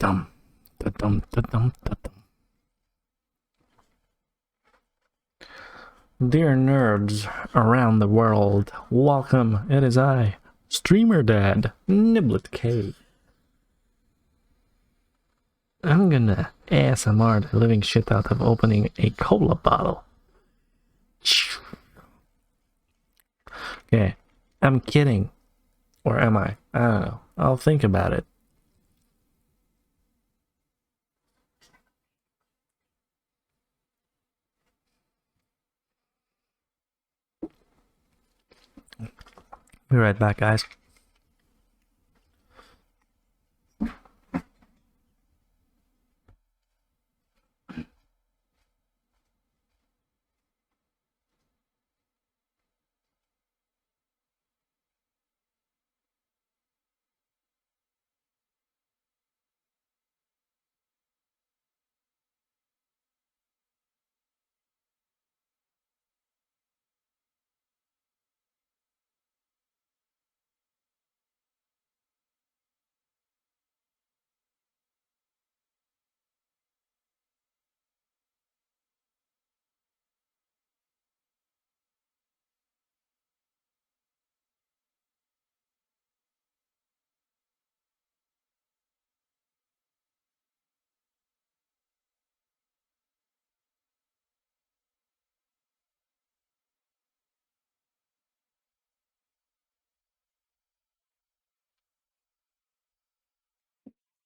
Da-dum, da-dum, da-dum, da-dum. Dear nerds around the world, welcome. It is I, Streamer Dad, NibletK. I'm gonna ASMR the living shit out of opening a cola bottle. Okay, I'm kidding. Or am I? I don't know. I'll think about it. Be right back, guys.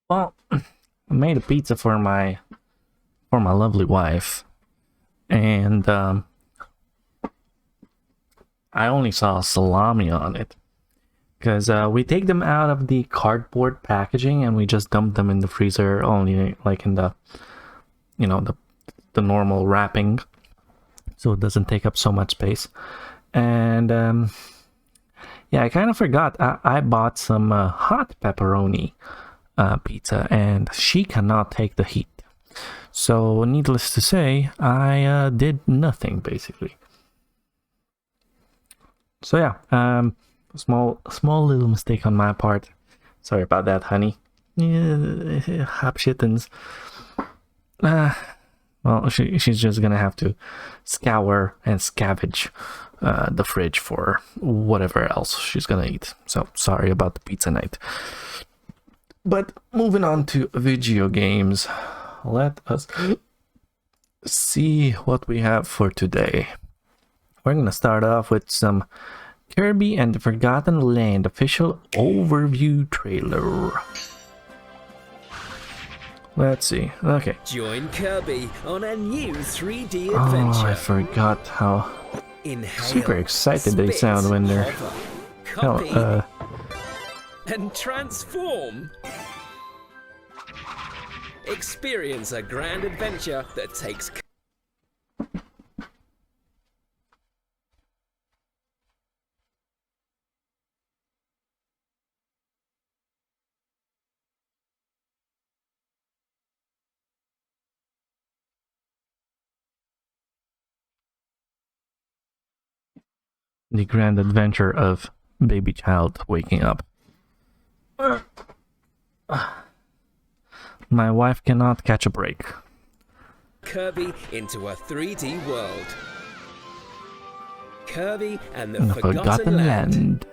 Well, I made a pizza for my lovely wife, and I only saw salami on it because we take them out of the cardboard packaging and we just dump them in the freezer, only like in the the normal wrapping, so it doesn't take up so much space. And yeah, I kind of forgot I bought some hot pepperoni pizza, and she cannot take the heat. So needless to say, I did nothing basically. So yeah, small little mistake on my part. Sorry about that, honey. Yeah, hop shittens. Well, she's just gonna have to scour and scavenge the fridge for whatever else she's gonna eat. So sorry about the pizza night. But moving on to video games, let us see what we have for today. We're gonna start off with some Kirby and the Forgotten Land official overview trailer. Let's see. Okay. Join Kirby on a new 3D adventure. Oh, I forgot how super excited they sound when they're and transform. Experience a grand adventure that takes the grand adventure of baby child waking up. My wife cannot catch a break. Kirby into a 3D world. Kirby and the Forgotten Land.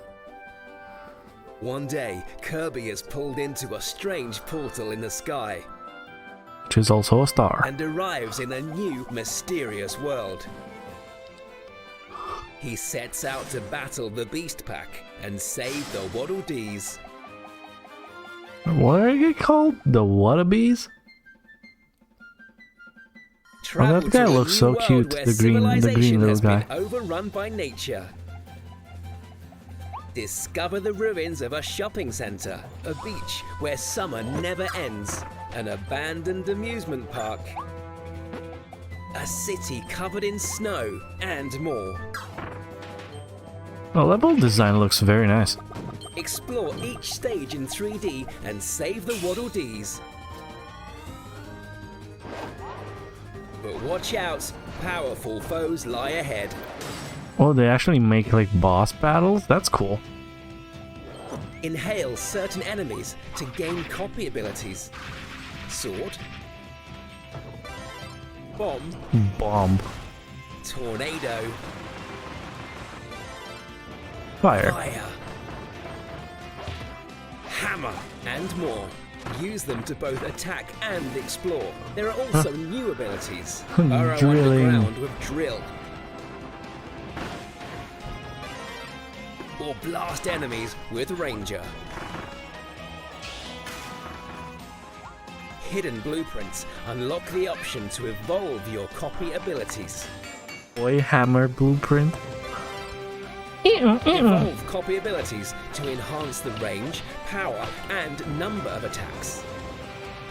One day, Kirby is pulled into a strange portal in the sky. Which is also a star. And arrives in a new, mysterious world. He sets out to battle the Beast Pack and save the Waddle Dees. What are they called? The Whatabees? Oh, that guy looks so cute. The green little guy. Overrun by nature. Discover the ruins of a shopping center, a beach where summer never ends, an abandoned amusement park, a city covered in snow, and more. The level design looks very nice. Explore each stage in 3D and save the Waddle Dees. But watch out, powerful foes lie ahead. Oh, they actually make like boss battles? That's cool. Inhale certain enemies to gain copy abilities. Sword. Bomb. Bomb. Tornado. Fire. Fire. Hammer. And more. Use them to both attack and explore. There are also new abilities. Burrow Drilling. underground with drill. Or blast enemies with ranger. Hidden blueprints unlock the option to evolve your copy abilities. Boy hammer blueprint. Evolve copy abilities to enhance the range, power, and number of attacks.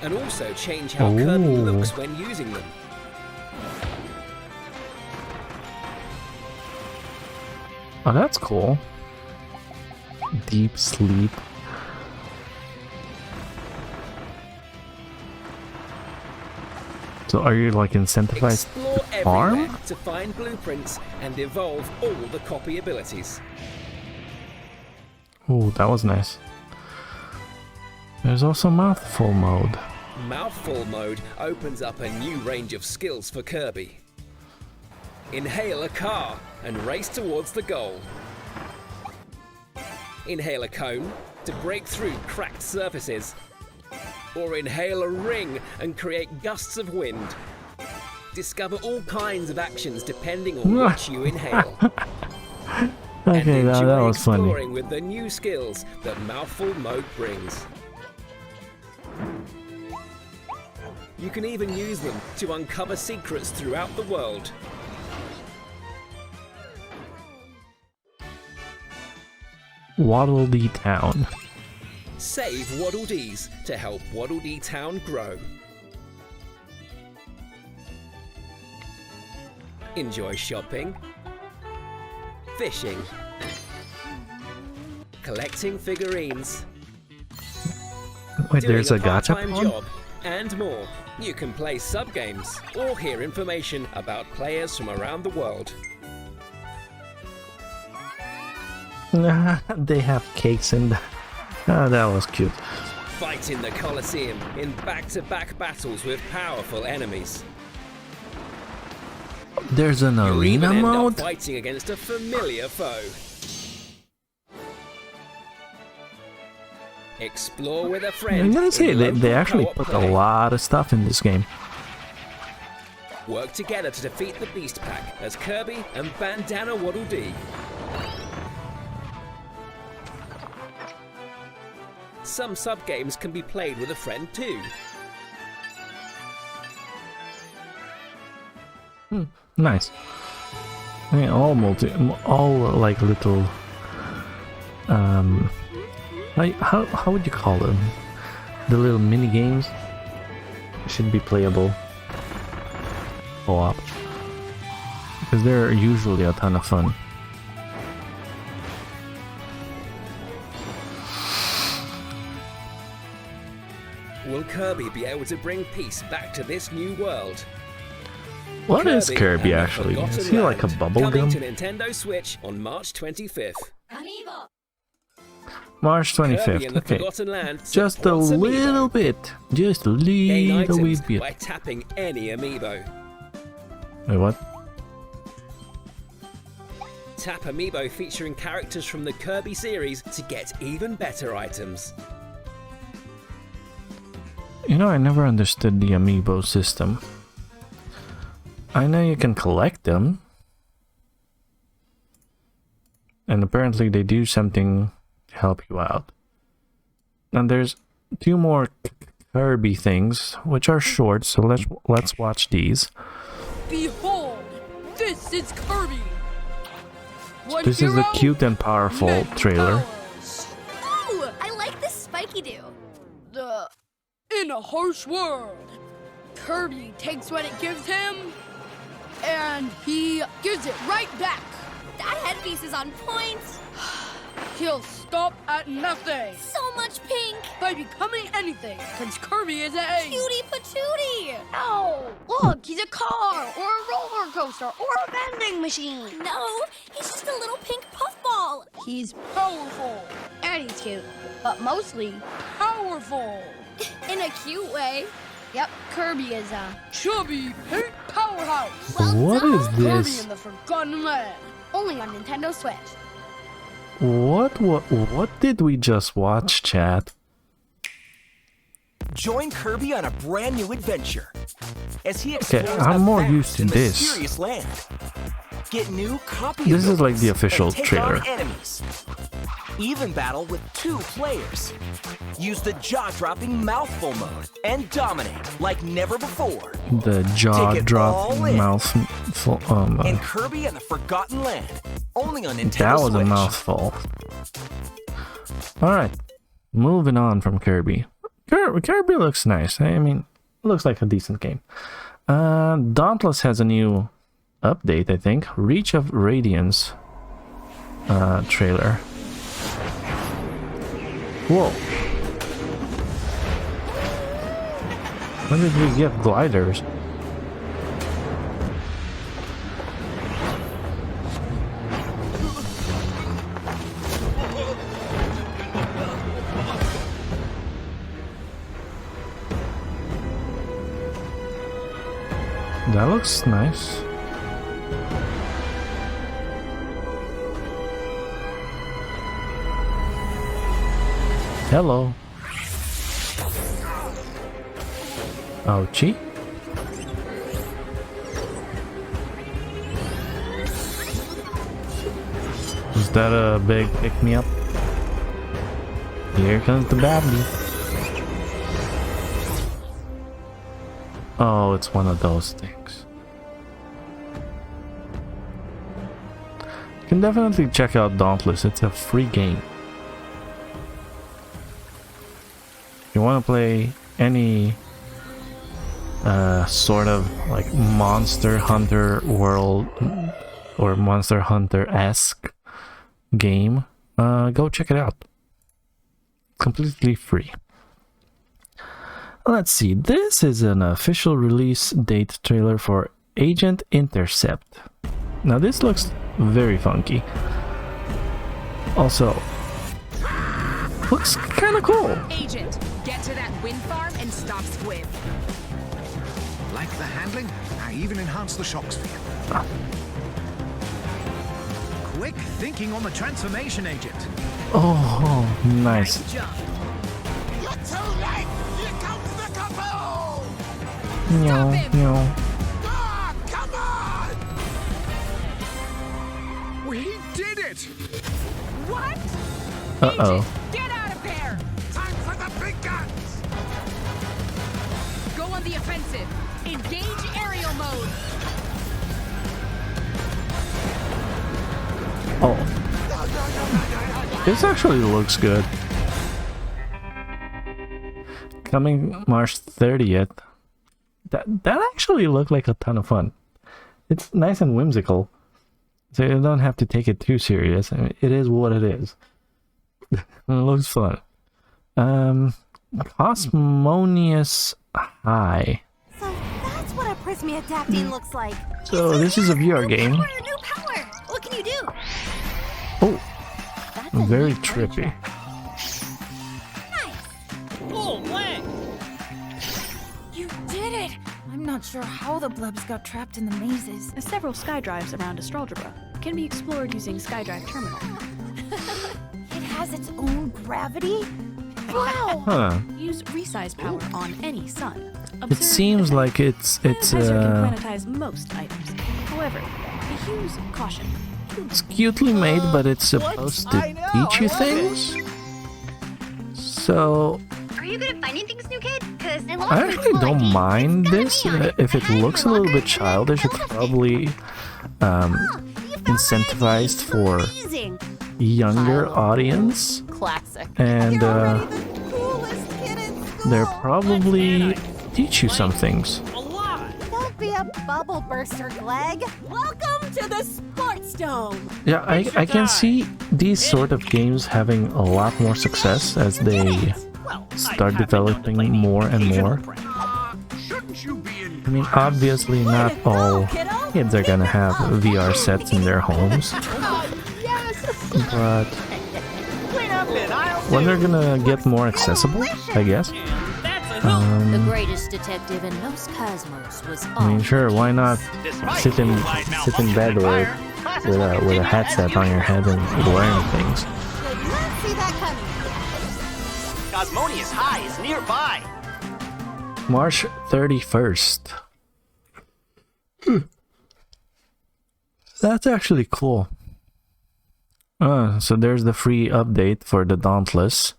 And also change how Kirby Ooh. looks when using them. Oh, that's cool. Deep sleep. So are you like incentivized Explore to everywhere farm? to find blueprints and evolve all the copy abilities. Ooh, that was nice. There's also Mouthful Mode. Mouthful Mode opens up a new range of skills for Kirby. Inhale a car and race towards the goal. Inhale a cone to break through cracked surfaces. Or inhale a ring and create gusts of wind. Discover all kinds of actions depending on what you inhale. And Okay, that enjoy was funny. exploring with the new skills that Mouthful Mode brings. You can even use them to uncover secrets throughout the world. Waddle Dee Town. Save Waddle Dees to help Waddle Dee Town grow. Enjoy shopping, fishing, collecting figurines, Wait, doing there's a part-time gacha job, and more. You can play sub-games or hear information about players from around the world. They have cakes in the... Oh, that was cute. Fight in the Colosseum in back-to-back battles with powerful enemies. There's an You'll even arena end up mode? fighting against a familiar foe. Explore with a friend. I'm gonna say in they local actually co-op put a play. lot of stuff in this game. Work together to defeat the Beast Pack as Kirby and Bandana Waddle Dee. Some sub-games can be played with a friend too. Nice. I mean, all like little, like, how would you call them? The little mini games should be playable co-op because they're usually a ton of fun. Will Kirby be able to bring peace back to this new world? What is Kirby and the actually? Is Forgotten he like a Land, bubble coming gum? to Nintendo Switch on March 25th. March Kirby 25th. and the Okay, Forgotten Land just a supports Amiibo. little bit, just a Gain little items bit. by tapping any amiibo. Wait, what? Tap amiibo featuring characters from the Kirby series to get even better items. You know, I never understood the amiibo system. I know you can collect them. And apparently they do something to help you out. And there's two more Kirby things, which are short, so let's watch these. Behold, this is Kirby. One This is a hero, cute and powerful many trailer. powers. Ooh, I like this spiky do. In a harsh world, Kirby takes what it gives him, and he gives it right back. That headpiece is on point. He'll stop at nothing So much pink. by becoming anything, since Kirby is a... Cutie patootie. Ow! Look, he's a car, or a roller coaster, or a vending machine. No, he's just a little pink puffball. He's powerful, and he's cute, but mostly powerful. In a cute way. Yep, Kirby is a chubby pink powerhouse. What is Kirby this? in the Forgotten Land. Only on Nintendo Switch. What did we just watch, chat? Join Kirby on a brand new adventure as he Okay, explores I'm a more vast used to and this. mysterious land. Get new copy This is like the abilities official and take trailer. on enemies. Even battle with 2 players. Use the jaw-dropping Mouthful Mode and dominate like never before. The jaw Take it drop all in. mouthful. In Kirby and the Forgotten Land, only on Nintendo That was Switch. a mouthful. Alright, moving on from Kirby. Kirby looks nice. I mean, looks like a decent game. Dauntless has a new update, I think. Reach of Radiance trailer. Whoa. When did we get gliders? That looks nice. Hello. Ouchie. Is that a big pick-me-up? Here comes the baby. Oh, it's one of those things. You can definitely check out Dauntless. It's a free game. If you want to play any sort of like Monster Hunter world or Monster Hunter-esque game, go check it out. Completely free. Let's see, this is an official release date trailer for Agent Intercept. Now this looks very funky. Also, looks kind of cool. Agent, get to that wind farm and stop Squib. Like the handling? I even enhanced the shocks for you. Quick thinking on the transformation, Agent. Oh, nice. Nice jump. You're too late! Here comes the couple! Meow, him. meow. Ah, come on! We did it! What? Uh-oh. Agent, get out of there! Time for the big guns! Go on the offensive. Engage aerial mode. Oh. This actually looks good. Coming March 30th. That actually looked like a ton of fun. It's nice and whimsical. So you don't have to take it too serious. I mean, it is what it is. It looks fun. Cosmonious High. So that's what a prismiadaptine looks like. So this is a VR game. New power! What can you do? Oh, That's a very neat trippy. You did it! I'm not sure how the blebs got trapped in the mazes. Several skydrives around Astralgebra can be explored using SkyDrive Terminal. It has its own gravity? Wow! Huh. Use resize power on any sun. It seems like it's Hazard can planetize most items. However, use caution. it's cutely made, but it's supposed to teach you things. So Are you good at finding things, new kid? Cause I actually don't mind this. If it looks a little bit childish, it's probably incentivized for amazing. younger audience, Classic. and Coolest kid in school. they'll probably teach you some things. Don't be a bubble burster, Glegg. Welcome to the Sports Dome. Yeah, I can see these sort of games having a lot more success as they start developing more and more. Shouldn't you be in? I mean, obviously not all kids are gonna have VR sets in their homes, but when they're gonna get more accessible, I guess. The greatest detective in Los Cosmos was I mean, sure, why not sit in bed with a headset on your head and learn things? Did not see that coming. Cosmonia's High is nearby. March 31st. That's actually cool. So there's the free update for the Dauntless.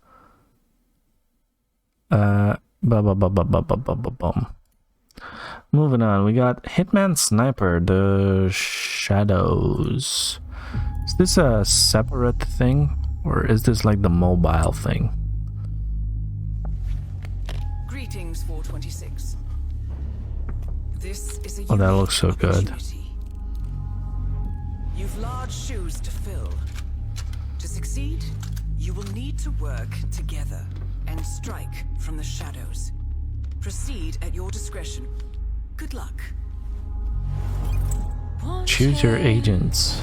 Moving on, we got Hitman Sniper, the Shadows. Is this a separate thing, or is this like the mobile thing? Greetings, 426. This is a Oh, that looks so good. You've large shoes to fill. To succeed, you will need to work together and strike from the shadows. Proceed at your discretion. Good luck. Choose your agents.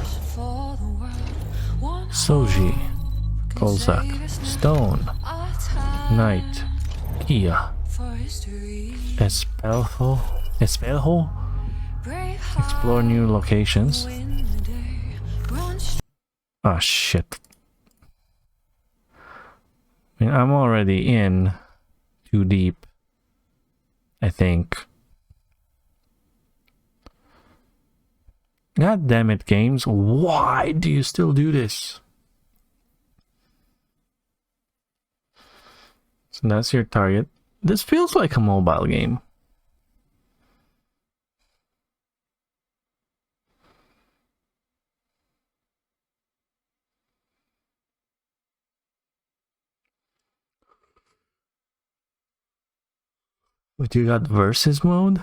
Soji, Kolzak, Stone, Knight, Kia, Espejo, explore new locations. Ah, shit. I mean, I'm already in too deep, I think. God damn it, games. Why do you still do this? So that's your target. This feels like a mobile game. But you got versus mode?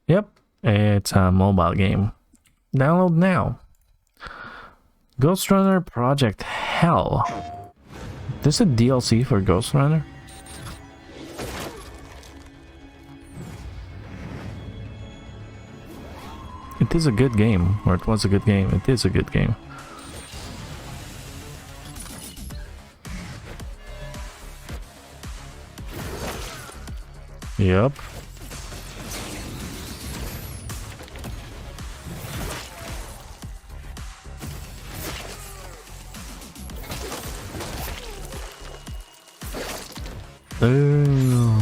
Yep, it's a mobile game. Download now. Ghost Runner Project Hell. This is a DLC for Ghost Runner? It is a good game, or it was a good game. It is a good game. Yep. Boom.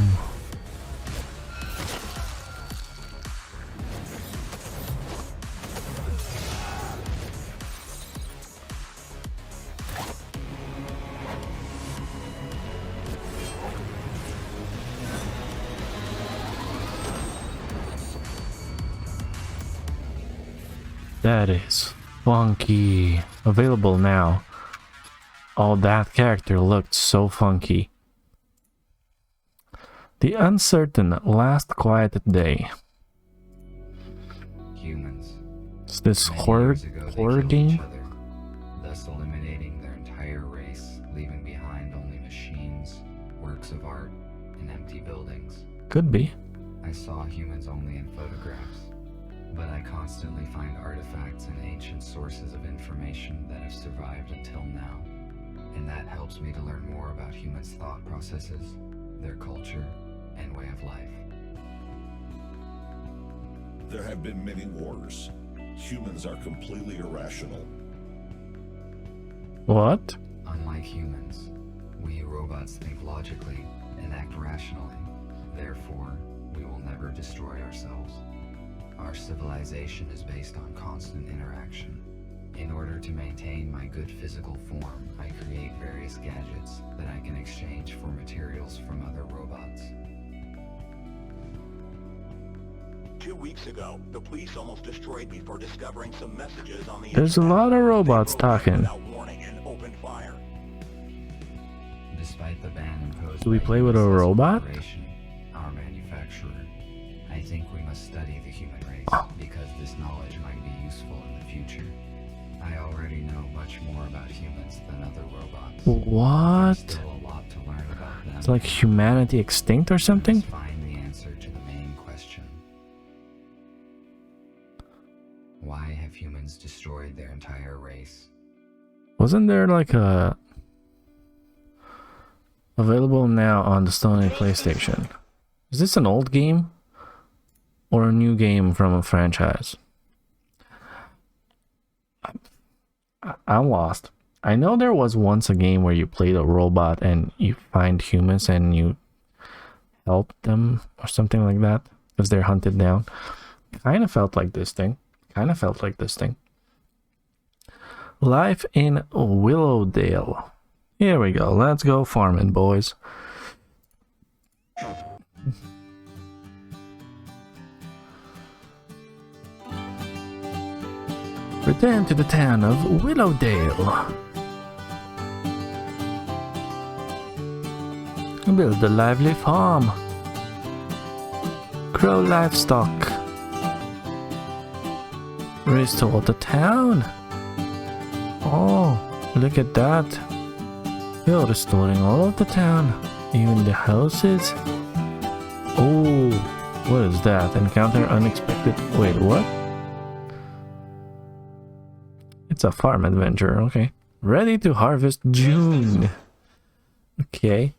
That is funky. Available now. Oh, that character looked so funky. The Uncertain Last Quiet Day. Humans. Is this horror game? Thus eliminating their entire race, leaving behind only machines, works of art, and empty buildings. Could be. I saw humans only in photographs, but I constantly find artifacts and ancient sources of information that have survived until now. And that helps me to learn more about humans' thought processes, their culture, and way of life. There have been many wars. Humans are completely irrational. What? Unlike humans, we robots think logically and act rationally. Therefore, we will never destroy ourselves. Our civilization is based on constant interaction. In order to maintain my good physical form, I create various gadgets that I can exchange for materials from other robots. 2 weeks ago, the police almost destroyed me for discovering some messages on the There's a lot of robots talking. without warning and opened fire. Despite the ban imposed Do we by play with a USS robot? Corporation, our manufacturer, I think we must study the human race because this knowledge might be useful in the future. I already know much more about humans than other robots. What? There's still a lot to learn about them. It's like humanity extinct or something? Find the answer have humans destroyed their entire race? Wasn't there like a available now on the Sony PlayStation? Is this an old game or a new game from a franchise? I'm lost. I know there was once a game where you played a robot and you find humans and you help them or something like that because they're hunted down. Kind of felt like this thing. Life in Willowdale. Here we go. Let's go farming, boys. Return to the town of Willowdale. Build a lively farm. Grow livestock. Restore the town. Oh, look at that. You're restoring all of the town, even the houses. Oh, what is that? Encounter unexpected... Wait, what? It's a farm adventure, okay. Ready to harvest June. Okay.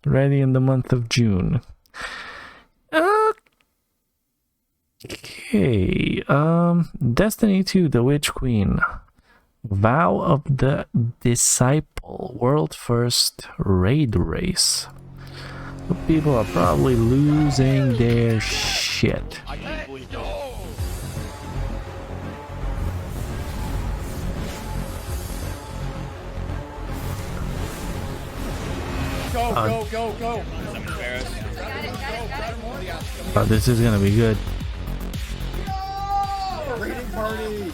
Ready in the month of June. Okay. Destiny 2, the Witch Queen. Vow of the Disciple. World first raid race. The people are probably losing their shit. Go. I'm embarrassed. Oh, this is gonna be good. Raiding party.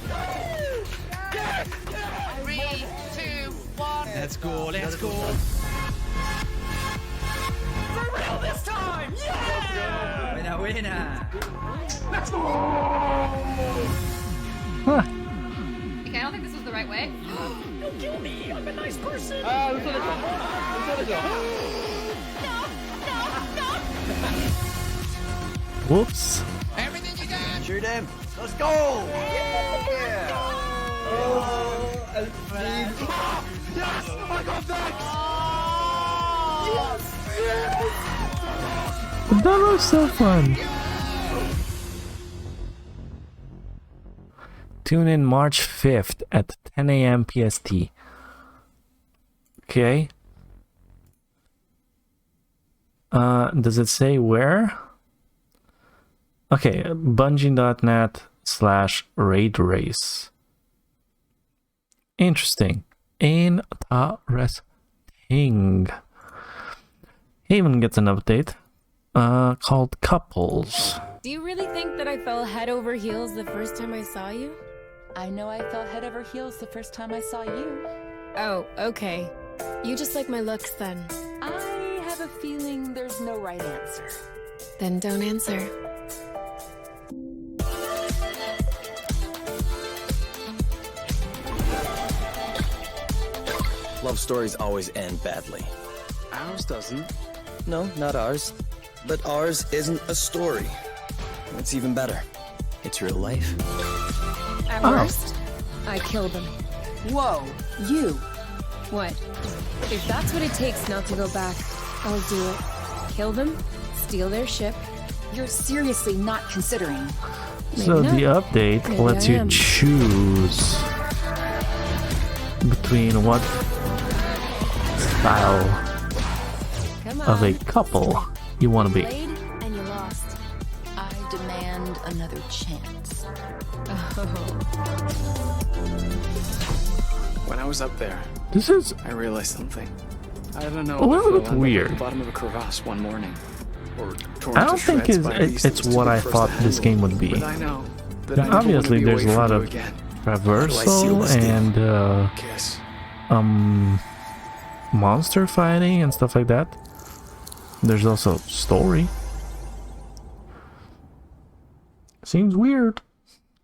3, 2, 1. Let's go. For real this time! Yeah! Winner. Let's go! Huh. Okay, I don't think this was the right way. Don't kill me. I'm a nice person. Whoops. Everything you got. Shoot him. Let's go. Yeah. Oh, yes, I got that. Yes. That was so fun. Tune in March 5th at 10 a.m. PST. Okay. Does it say where? Okay, bungie.net/raid race. Interesting. Interesting. Haven gets an update called Couples. Do you really think that I fell head over heels the first time I saw you? I know I fell head over heels the first time I saw you. Oh, okay. You just like my looks then. I have a feeling there's no right answer. Then don't answer. Love stories always end badly. Ours doesn't. No, not ours. But ours isn't a story. It's even better. It's real life. At worst, I kill them. Whoa, you. What? If that's what it takes not to go back, I'll do it. Kill them, steal their ship. You're seriously not considering. So the update lets you choose between what style of a couple you want to be. And you lost. I demand another chance. When I was up there, I realized something. I don't know. A little bit At weird. the bottom of a crevasse one morning, or torn I don't to think shreds by a beast it's that was what too I big for us thought to this handle. game would be. But I know that I never Obviously, wanna be there's a away lot from of you again. traversal and monster fighting and stuff like that. There's also story. Seems weird.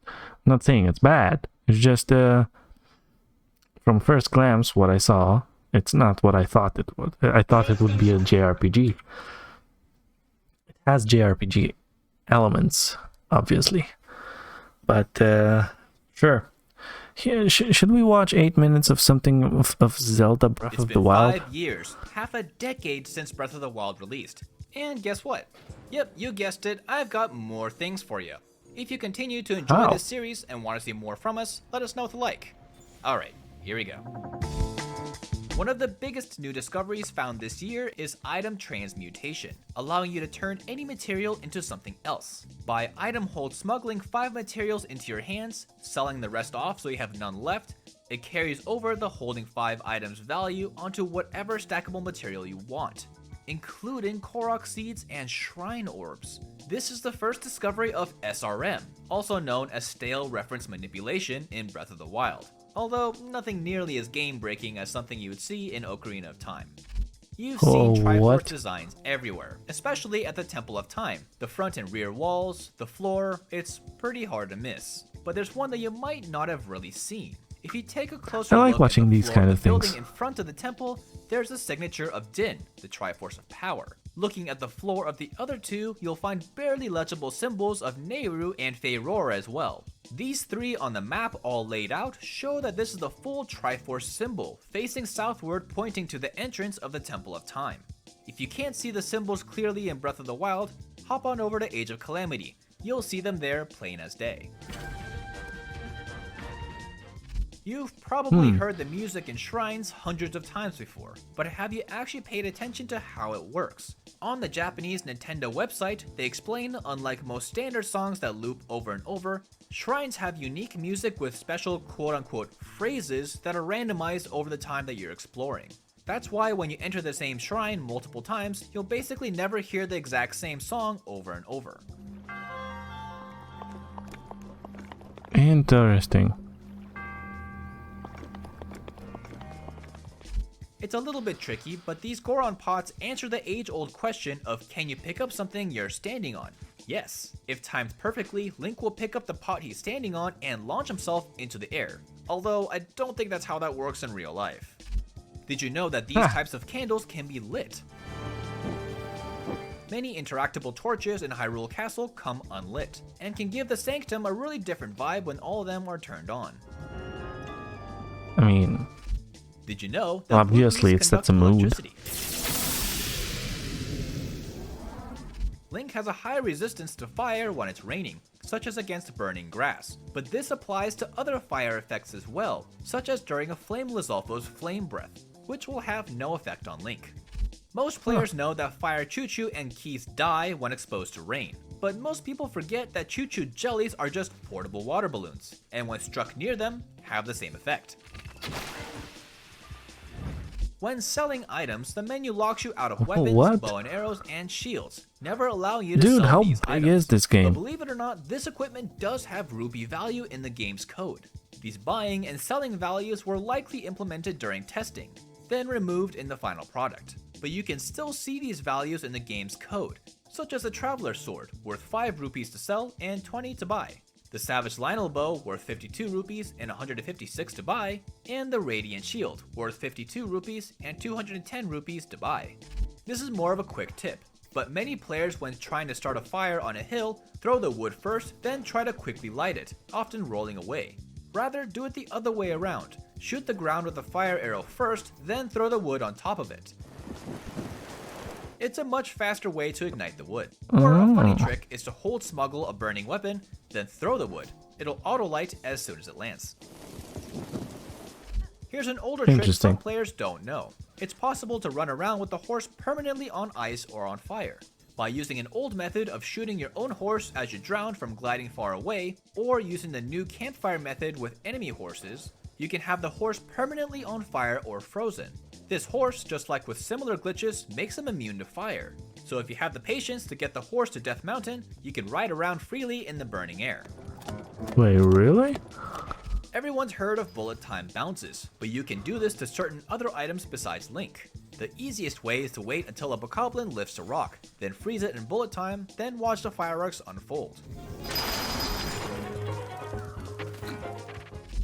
I'm not saying it's bad. It's just from first glance what I saw, it's not what I thought it would. I thought it would be a JRPG. It has JRPG elements, obviously. But sure. Here, should we watch 8 minutes of something of Zelda Breath of the Wild? It's been 5 years, half a decade since Breath of the Wild released. And guess what? Yep, you guessed it, I've got more things for you. If you continue to enjoy this series and want to see more from us, let us know with a like. Alright, here we go. One of the biggest new discoveries found this year is item transmutation, allowing you to turn any material into something else. By item hold smuggling 5 materials into your hands, selling the rest off so you have none left, it carries over the holding 5 items value onto whatever stackable material you want, including Korok seeds and shrine orbs. This is the first discovery of SRM, also known as stale reference manipulation in Breath of the Wild, although nothing nearly as game-breaking as something you would see in Ocarina of Time. You've seen Triforce designs everywhere, especially at the Temple of Time. The front and rear walls, the floor, it's pretty hard to miss. But there's one that you might not have really seen. If you take a closer look watching at the these floor kind of of the things. building in front of the temple, there's a signature of Din, the Triforce of Power. Looking at the floor of the other two, you'll find barely legible symbols of Nehru and Feyrora as well. These 3 on the map all laid out show that this is the full Triforce symbol, facing southward pointing to the entrance of the Temple of Time. If you can't see the symbols clearly in Breath of the Wild, hop on over to Age of Calamity. You'll see them there plain as day. You've probably heard the music in shrines hundreds of times before, but have you actually paid attention to how it works? On the Japanese Nintendo website, they explain, unlike most standard songs that loop over and over, shrines have unique music with special quote-unquote phrases that are randomized over the time that you're exploring. That's why when you enter the same shrine multiple times, you'll basically never hear the exact same song over and over. Interesting. It's a little bit tricky, but these Goron pots answer the age-old question of can you pick up something you're standing on? Yes. If timed perfectly, Link will pick up the pot he's standing on and launch himself into the air. Although I don't think that's how that works in real life. Did you know that these types of candles can be lit? Many interactable torches in Hyrule Castle come unlit, and can give the Sanctum a really different vibe when all of them are turned on. I mean, did you know that obviously it sets a mood. Link has a high resistance to fire when it's raining, such as against burning grass, but this applies to other fire effects as well, such as during a Flame Lizalfo's Flame Breath, which will have no effect on Link. Most players know that Fire Choo-Choo and Keith die when exposed to rain, but most people forget that Choo-Choo jellies are just portable water balloons, and when struck near them, have the same effect. When selling items, the menu locks you out of weapons, bow and arrows, and shields, never allowing you to sell how these big items. is this game? But believe it or not, this equipment does have rupee value in the game's code. These buying and selling values were likely implemented during testing, then removed in the final product. But you can still see these values in the game's code, such as the Traveler's Sword, worth 5 rupees to sell and 20 to buy. The Savage Lionel Bow, worth 52 rupees and 156 to buy, and the Radiant Shield, worth 52 rupees and 210 rupees to buy. This is more of a quick tip, but many players when trying to start a fire on a hill, throw the wood first, then try to quickly light it, often rolling away. Rather, do it the other way around. Shoot the ground with a fire arrow first, then throw the wood on top of it. It's a much faster way to ignite the wood. Or a funny trick is to hold smuggle a burning weapon, then throw the wood. It'll auto-light as soon as it lands. Here's an older trick some players don't know. It's possible to run around with the horse permanently on ice or on fire. By using an old method of shooting your own horse as you drown from gliding far away, or using the new campfire method with enemy horses, you can have the horse permanently on fire or frozen. This horse, just like with similar glitches, makes him immune to fire. So if you have the patience to get the horse to Death Mountain, you can ride around freely in the burning air. Wait, really? Everyone's heard of bullet time bounces, but you can do this to certain other items besides Link. The easiest way is to wait until a bokoblin lifts a rock, then freeze it in bullet time, then watch the fireworks unfold.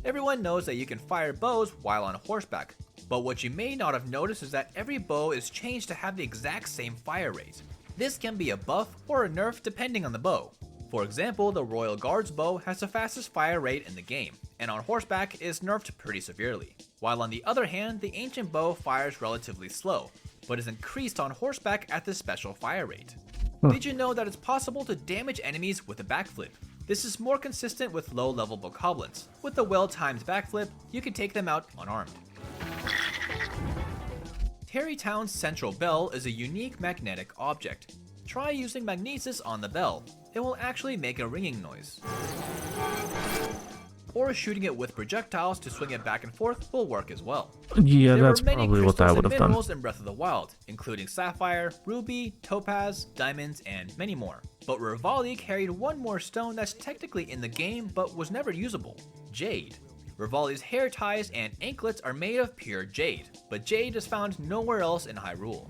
Everyone knows that you can fire bows while on horseback, but what you may not have noticed is that every bow is changed to have the exact same fire rate. This can be a buff or a nerf depending on the bow. For example, the Royal Guard's bow has the fastest fire rate in the game, and on horseback is nerfed pretty severely. While on the other hand, the ancient bow fires relatively slow, but is increased on horseback at this special fire rate. Did you know that it's possible to damage enemies with a backflip? This is more consistent with low-level bokoblins. With a well-timed backflip, you can take them out unarmed. Terrytown's central bell is a unique magnetic object. Try using magnesis on the bell. It will actually make a ringing noise. Or shooting it with projectiles to swing it back and forth will work as well. Yeah, There that's are many probably what I crystals would and have done. minerals in Breath of the Wild, including sapphire, ruby, topaz, diamonds, and many more. But Revali carried one more stone that's technically in the game but was never usable: jade. Revali's hair ties and anklets are made of pure jade, but jade is found nowhere else in Hyrule.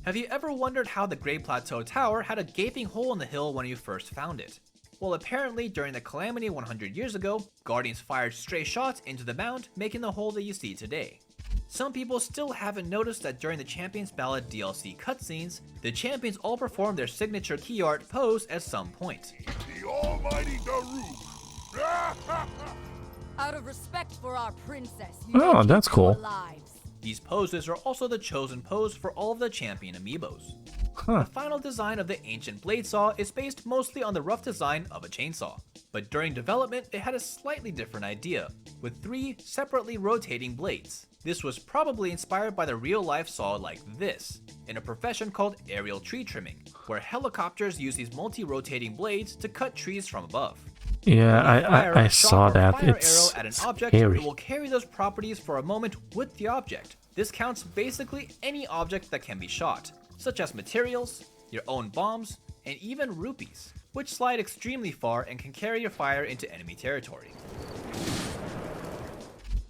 Have you ever wondered how the Great Plateau Tower had a gaping hole in the hill when you first found it? Well, apparently during the Calamity 100 years ago, Guardians fired stray shots into the mound, making the hole that you see today. Some people still haven't noticed that during the Champions Ballad DLC cutscenes, the champions all perform their signature key art pose at some point. The almighty Daru. Out of respect for our princess, Oh, that's cool. These poses are also the chosen pose for all of the champion amiibos. Huh. The final design of the ancient blade saw is based mostly on the rough design of a chainsaw, but during development it had a slightly different idea, with 3 separately rotating blades. This was probably inspired by the real-life saw like this, in a profession called aerial tree trimming, where helicopters use these multi-rotating blades to cut trees from above. Yeah, I saw that. Fire It's arrow at an object, scary. it will carry those properties for a moment with the object. This counts basically any object that can be shot, such as materials, your own bombs, and even rupees, which slide extremely far and can carry your fire into enemy territory.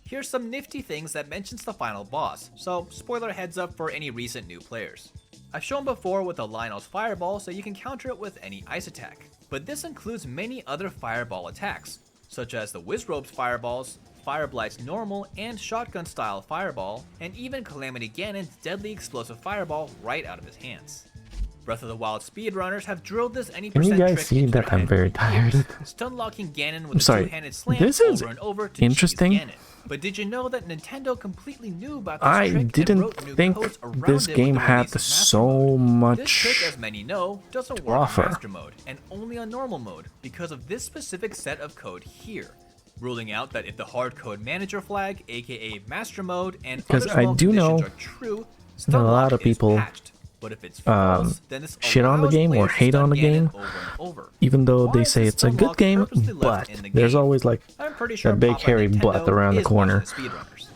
Here's some nifty things that mentions the final boss, so spoiler heads up for any recent new players. I've shown before with the Lionel's fireball so you can counter it with any ice attack, but this includes many other fireball attacks, such as the Wizrobe's fireballs, Fireblight's normal and shotgun style fireball, and even Calamity Ganon's deadly explosive fireball right out of his hands. Breath of the Wild speedrunners have drilled this any Can you percent guys trick see into that their I'm head very for years, tired? stun-locking Ganon I'm with a sorry. two-handed slam This is over and over to interesting. cheese Ganon. But did you know that Nintendo completely knew about this I trick and didn't wrote new think codes around this it with game the had release of Master so Mode? This much trick, as many know, doesn't to work offer. on Master Mode, and only on Normal Mode because of this specific set of code here. Ruling out that if the hardcode manager flag, aka Master Mode, and Because other I small do know conditions are true, that a stun lot lock of is people patched. But if it's false, then this shit on the allows game or players to hate stun on the Ganon game, over and over. even though Why they is say this it's a stun good lock game, purposely but left in the there's game? always like I'm pretty sure that big Papa hairy Nintendo butt around the is corner. watching the speedrunners.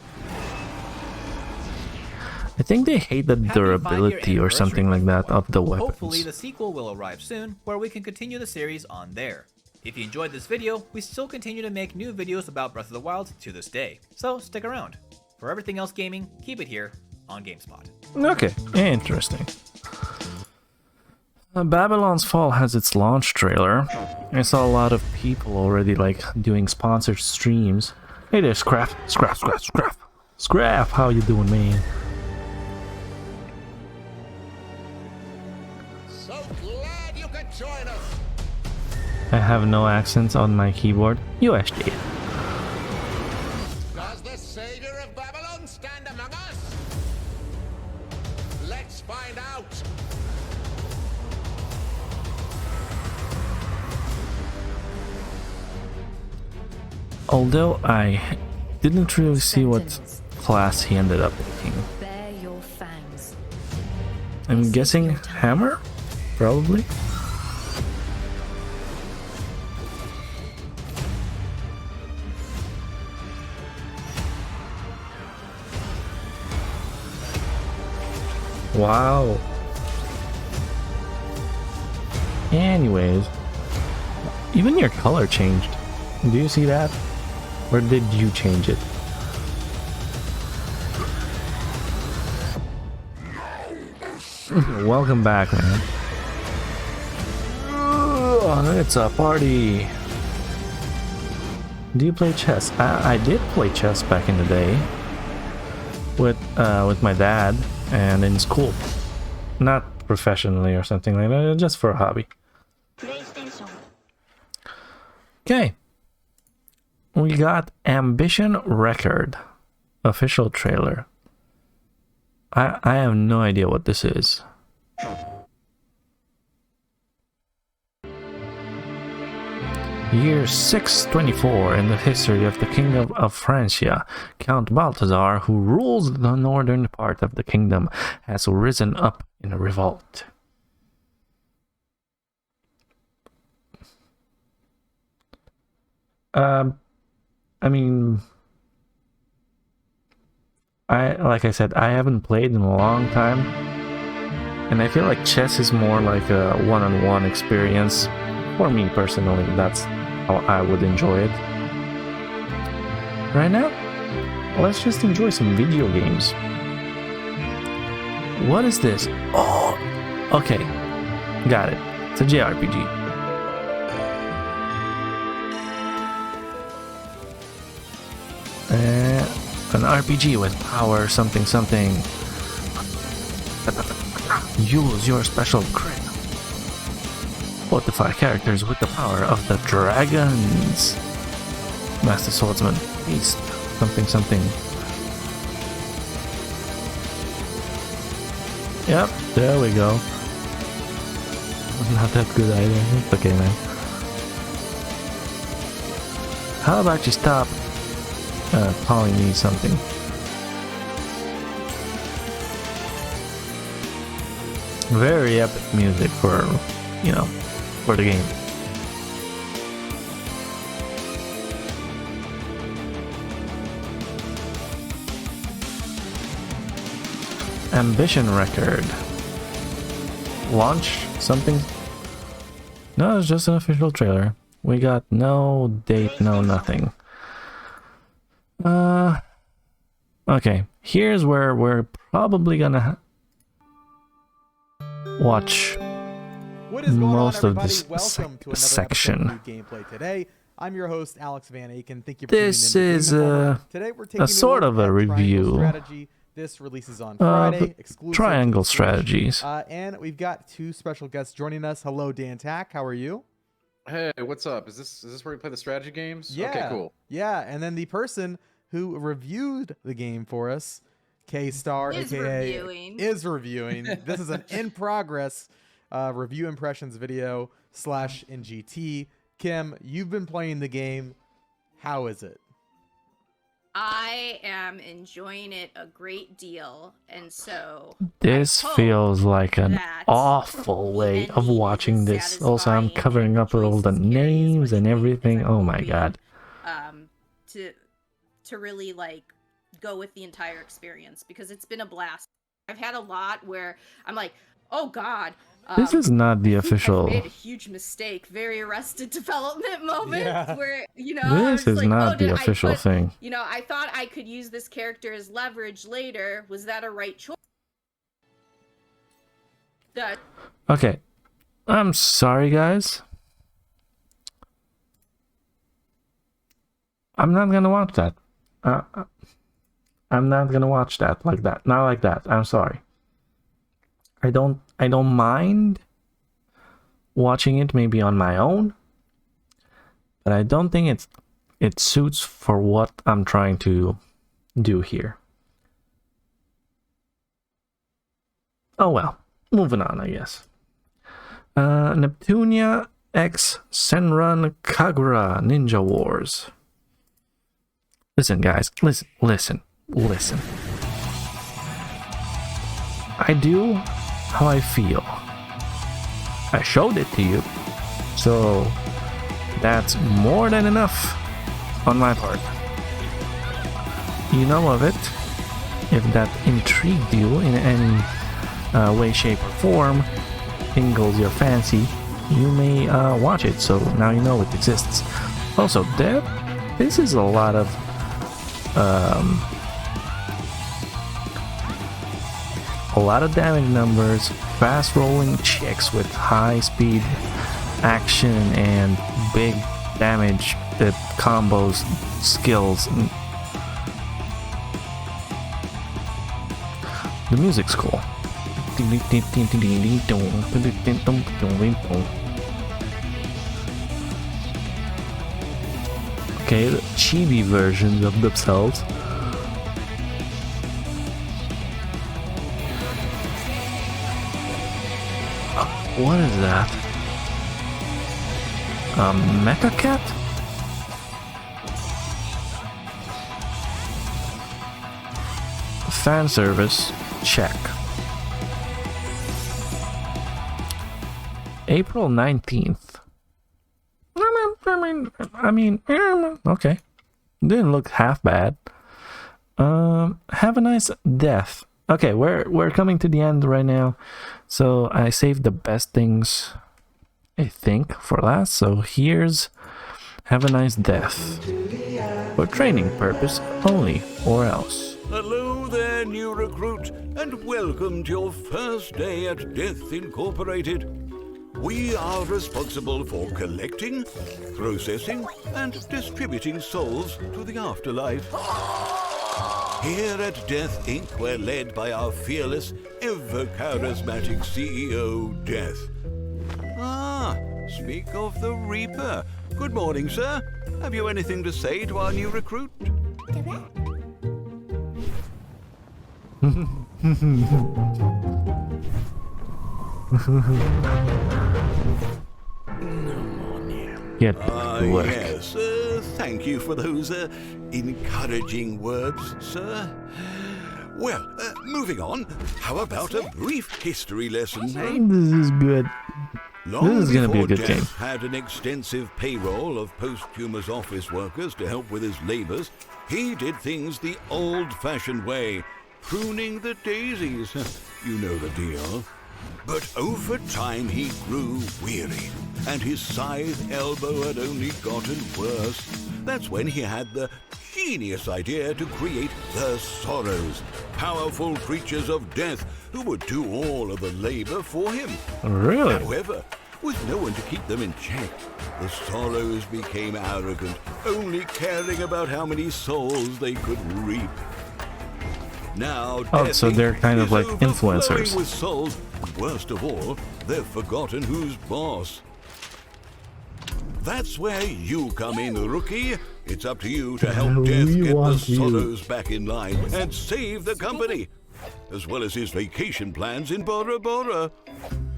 I think they hate the Happy 5-year durability or something like that of the weapons. Hopefully the sequel will arrive soon, where we can continue the series on there. If you enjoyed this video, we still continue to make new videos about Breath of the Wild to this day, so stick around. For everything else gaming, keep it here on GameSpot. Okay, interesting. Babylon's Fall has its launch trailer. I saw a lot of people already like doing sponsored streams. Hey there, Scrap. Scrap, how you doing, man? So glad you could join us. I have no accents on my keyboard. USD. Does the savior of Babylon stand among us? Let's find out. Although I didn't really see what class he ended up picking. Bare your fangs. I'm guessing Hammer? Probably. Wow. Anyways, even your color changed. Do you see that? Or did you change it? Welcome back, man. It's a party. Do you play chess? I did play chess back in the day with my dad and in school. Not professionally or something like that, just for a hobby. Okay. We got Ambition Record. Official trailer. I have no idea what this is. Year 624 in the history of the Kingdom of Francia, Count Balthazar, who rules the northern part of the kingdom, has risen up in a revolt. I mean, like I said, I haven't played in a long time, and I feel like chess is more like a one-on-one experience. For me personally, that's how I would enjoy it. Right now, let's just enjoy some video games. What is this? Oh, okay, got it. It's a JRPG. An RPG with power something something. Use your special crit. Fortify characters with the power of the dragons. Master Swordsman. Beast. Something something. Yep, there we go. Not that good either. It's okay, man. How about you stop calling me something? Very epic music for, you know, for the game. Ambition Record. Launch something? No, it's just an official trailer. We got no date, no nothing. Okay, here's where we're probably gonna watch most of this section. Today, I'm your host, Alex Van Aken. Thank you for this is a sort of a review This releases on Friday. Triangle Strategies. And we've got two special guests joining us. Hello, Dan Tack. How are you? Hey, what's up? Is this where we play the strategy games? Yeah. Okay, cool. Yeah, and then the person who reviewed the game for us, K-Star, aka is reviewing. This is an in progress review impressions video / NGT. Kim, you've been playing the game. How is it? I am enjoying it a great deal, and so this feels like an awful way of watching this. Also, I'm covering up with all the names and everything. Oh my god. To really like go with the entire experience, because it's been a blast. I've had a lot where I'm like, oh god. This is not the official. I made a huge mistake. Very Arrested Development moment where, you know, this is like, not the official thing. You know, I thought I could use this character as leverage later. Was that a right choice? Okay. I'm sorry, guys. I'm not gonna watch that. I'm not gonna watch that like that. Not like that. I'm sorry. I don't mind watching it maybe on my own, but I don't think it suits for what I'm trying to do here. Oh well, moving on, I guess. Neptunia X Senran Kagura Ninja Wars. Listen, guys, listen. I do how I feel. I showed it to you, so that's more than enough on my part. You know of it. If that intrigued you in any way, shape, or form, tingles your fancy, you may watch it, so now you know it exists. Also, this is a lot of damage numbers, fast rolling checks with high speed action and big damage combos, skills. The music's cool. Okay, the chibi versions of themselves. What is that? A mecha cat? Fan service, check. April 19th. I mean, okay. Didn't look half bad. Have a nice death. Okay, we're coming to the end right now. So I saved the best things, I think, for last. So here's have a nice death. For training purpose only, or else. Hello there, new recruit, and welcome to your first day at Death Incorporated. We are responsible for collecting, processing, and distributing souls to the afterlife. Here at Death Inc., we're led by our fearless, ever-charismatic CEO, Death. Ah, speak of the Reaper. Good morning, sir. Have you anything to say to our new recruit? Get to work. Yes, thank you for those encouraging words, sir. Well, moving on, how about a brief history lesson, eh? This is good. Long this is going to be a good Death game. Had an extensive payroll of posthumous office workers to help with his labors. He did things the old-fashioned way, pruning the daisies. You know the deal. But over time he grew weary, and his scythe elbow had only gotten worse. That's when he had the genius idea to create the Sorrows, powerful creatures of death who would do all of the labor for him. Really? However, with no one to keep them in check, the Sorrows became arrogant, only caring about how many souls they could reap. Now, Oh, so they're kind of like influencers. With souls. Worst of all, they've forgotten who's boss. That's where you come in, rookie. It's up to you to help Death get the Sorrows back in line and save the company, as well as his vacation plans in Bora Bora.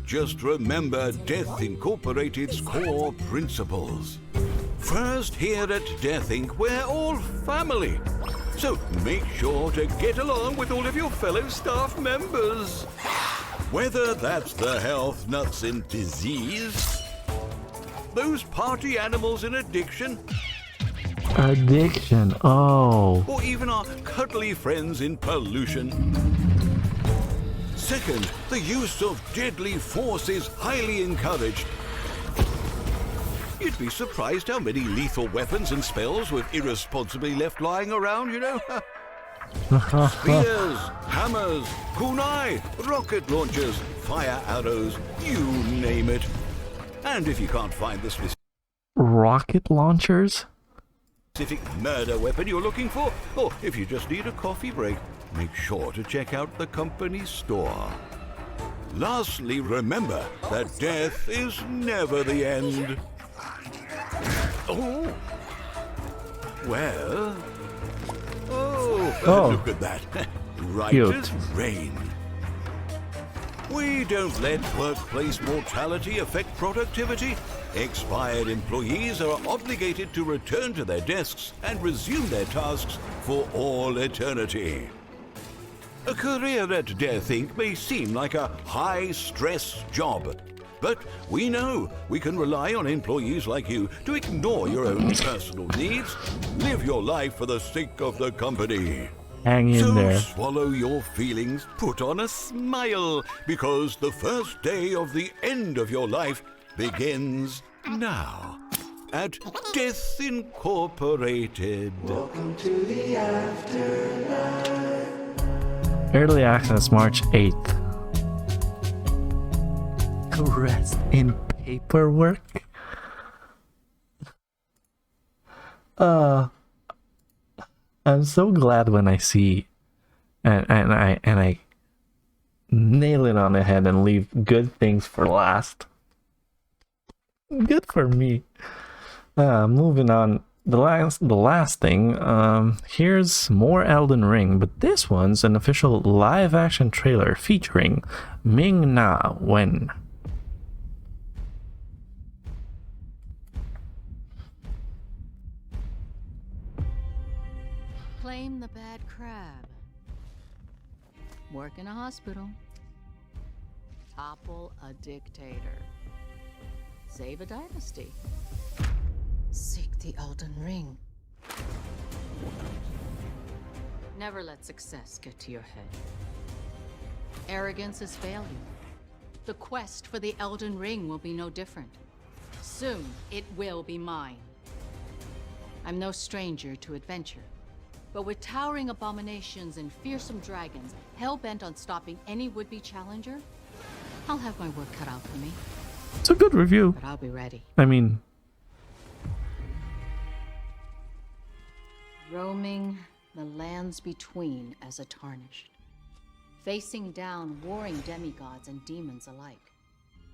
Just remember Death Incorporated's core principles. First, here at Death Inc., we're all family. So make sure to get along with all of your fellow staff members. Whether that's the health nuts in disease, those party animals in addiction, Addiction, oh. or even our cuddly friends in pollution. Second, the use of deadly force is highly encouraged. You'd be surprised how many lethal weapons and spells were irresponsibly left lying around, you know? Spears, hammers, kunai, rocket launchers, fire arrows, you name it. And if you can't find the Rocket launchers? specific murder weapon you're looking for, or if you just need a coffee break, make sure to check out the company store. Lastly, remember that death is never the end. Oh. Well. Oh, look at that. Right Cute. as rain. We don't let workplace mortality affect productivity. Expired employees are obligated to return to their desks and resume their tasks for all eternity. A career at Death Inc. may seem like a high-stress job, but we know we can rely on employees like you to ignore your own personal needs, live your life for the sake of the company. Hang in So there. swallow your feelings, put on a smile, because the first day of the end of your life begins now at Death Incorporated. Welcome to the afterlife. Early access March 8th. Rest in paperwork? I'm so glad when I see and I nail it on the head and leave good things for last. Good for me. Moving on. the last thing, here's more Elden Ring, but this one's an official live action trailer featuring Ming Na Wen. Claim the bad crab. Work in a hospital. Topple a dictator. Save a dynasty. Seek the Elden Ring. Never let success get to your head. Arrogance is failure. The quest for the Elden Ring will be no different. Soon, it will be mine. I'm no stranger to adventure. But with towering abominations and fearsome dragons hell-bent on stopping any would-be challenger, I'll have my work cut out for me. It's a good review. But I'll be ready. I mean... Roaming the lands between as a tarnished. Facing down warring demigods and demons alike.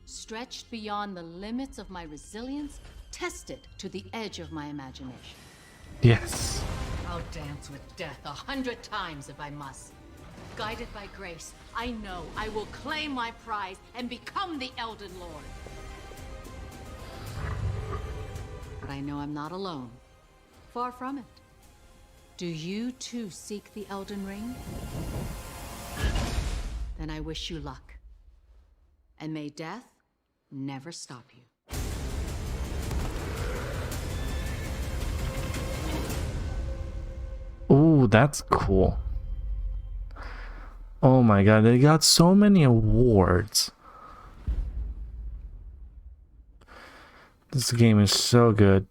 Stretched beyond the limits of my resilience, tested to the edge of my imagination. Yes. I'll dance with death 100 times if I must. Guided by grace, I know I will claim my prize and become the Elden Lord. But I know I'm not alone. Far from it. Do you too seek the Elden Ring? Then I wish you luck. And may death never stop you. Oh, that's cool. Oh my god, they got so many awards. This game is so good.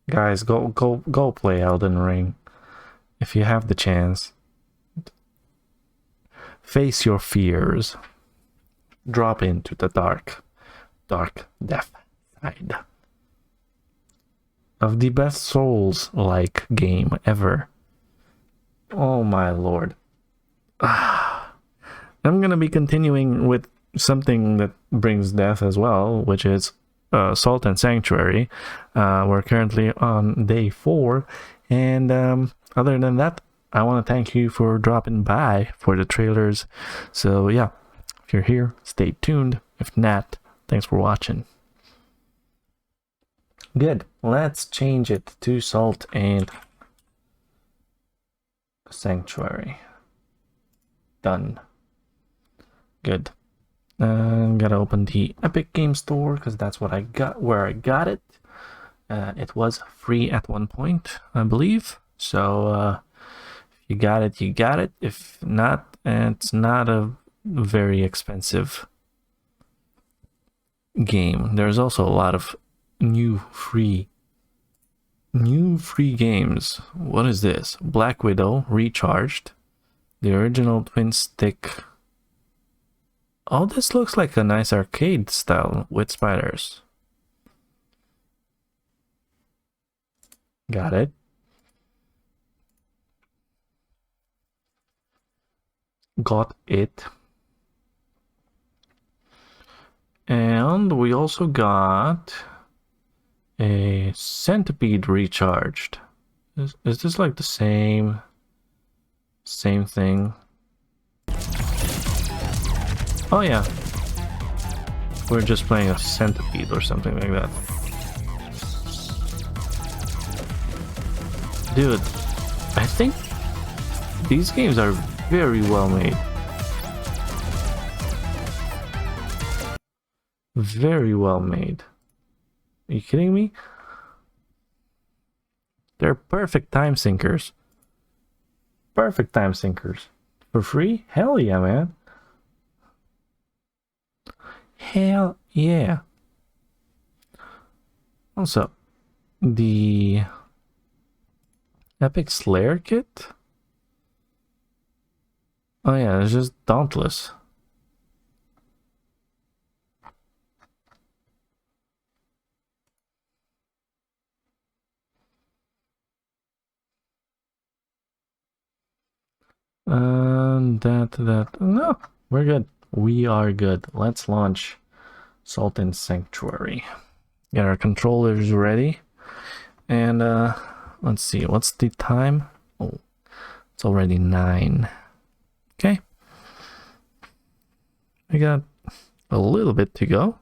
Guys, go play Elden Ring if you have the chance. Face your fears. Drop into the dark death side of the best Souls-like game ever. Oh my lord. I'm gonna be continuing with something that brings death as well, which is Salt and Sanctuary. We're currently on day 4, and other than that, I want to thank you for dropping by for the trailers. So yeah, if you're here, stay tuned. If not, thanks for watching. Good. Let's change it to Salt and Sanctuary. Done. Good. Gotta open the Epic Game Store because that's what I got, where I got it. It was free at one point, I believe. So if you got it, you got it. If not, it's not a very expensive game. There's also a lot of new free games. What is this? Black Widow Recharged, the original twin stick. Oh, this looks like a nice arcade style with spiders. Got it. Got it. And we also got a Centipede Recharged. Is this like the same thing? Oh yeah, we're just playing a Centipede or something like that. Dude, I think these games are very well made. Very well made. Are you kidding me? They're perfect time sinkers. Perfect time sinkers. For free? Hell yeah, man. Hell yeah. Also, the Epic Slayer kit? Oh yeah, it's just Dauntless. No, we're good. We are good. Let's launch Salt and Sanctuary. Get our controllers ready. And let's see, what's the time? Oh, it's already 9. Okay. We got a little bit to go.